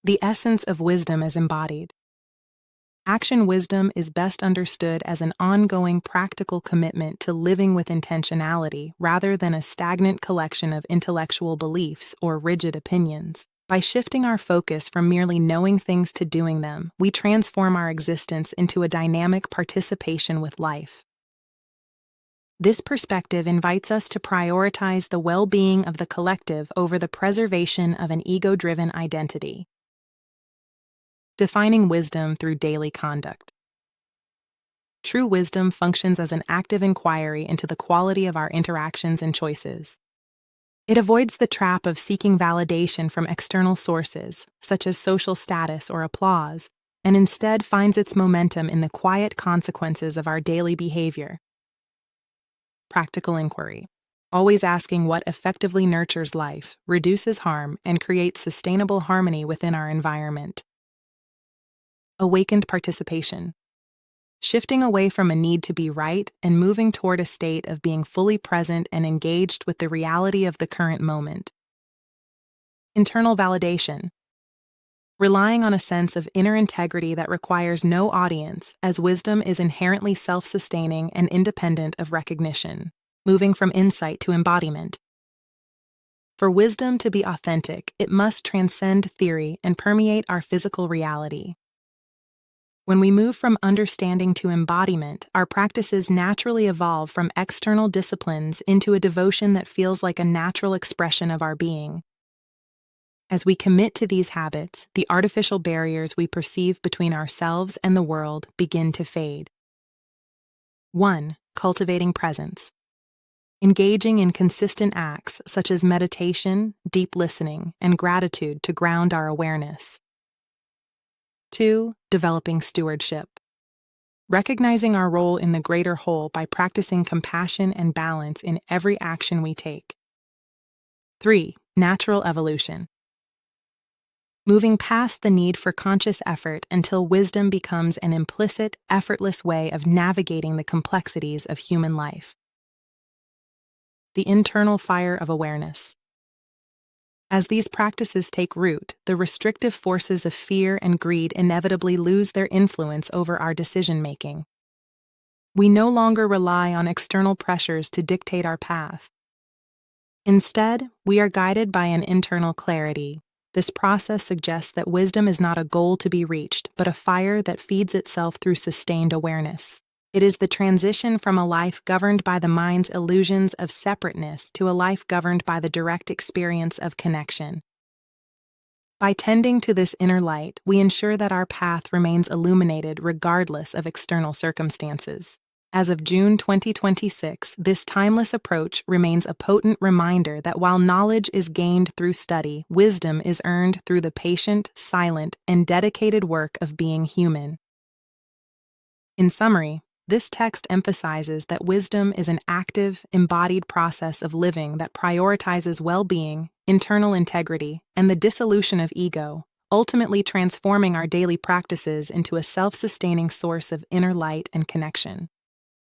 The essence of wisdom is embodied. Action wisdom is best understood as an ongoing practical commitment to living with intentionality rather than a stagnant collection of intellectual beliefs or rigid opinions. By shifting our focus from merely knowing things to doing them, we transform our existence into a dynamic participation with life. This perspective invites us to prioritize the well-being of the collective over the preservation of an ego-driven identity. Defining wisdom through daily conduct. True wisdom functions as an active inquiry into the quality of our interactions and choices. It avoids the trap of seeking validation from external sources, such as social status or applause, and instead finds its momentum in the quiet consequences of our daily behavior. Practical inquiry. Always asking what effectively nurtures life, reduces harm, and creates sustainable harmony within our environment. Awakened participation. Shifting away from a need to be right and moving toward a state of being fully present and engaged with the reality of the current moment. Internal validation. Relying on a sense of inner integrity that requires no audience, as wisdom is inherently self-sustaining and independent of recognition, moving from insight to embodiment. For wisdom to be authentic, it must transcend theory and permeate our physical reality. When we move from understanding to embodiment, our practices naturally evolve from external disciplines into a devotion that feels like a natural expression of our being. As we commit to these habits, the artificial barriers we perceive between ourselves and the world begin to fade. 1. Cultivating presence. Engaging in consistent acts such as meditation, deep listening, and gratitude to ground our awareness. 2. Developing stewardship. Recognizing our role in the greater whole by practicing compassion and balance in every action we take. 3. Natural evolution. Moving past the need for conscious effort until wisdom becomes an implicit, effortless way of navigating the complexities of human life. The internal fire of awareness. As these practices take root, the restrictive forces of fear and greed inevitably lose their influence over our decision-making. We no longer rely on external pressures to dictate our path. Instead, we are guided by an internal clarity. This process suggests that wisdom is not a goal to be reached, but a fire that feeds itself through sustained awareness. It is the transition from a life governed by the mind's illusions of separateness to a life governed by the direct experience of connection. By tending to this inner light, we ensure that our path remains illuminated regardless of external circumstances. As of June 2026, this timeless approach remains a potent reminder that while knowledge is gained through study, wisdom is earned through the patient, silent, and dedicated work of being human. In summary, this text emphasizes that wisdom is an active, embodied process of living that prioritizes well-being, internal integrity, and the dissolution of ego, ultimately transforming our daily practices into a self-sustaining source of inner light and connection.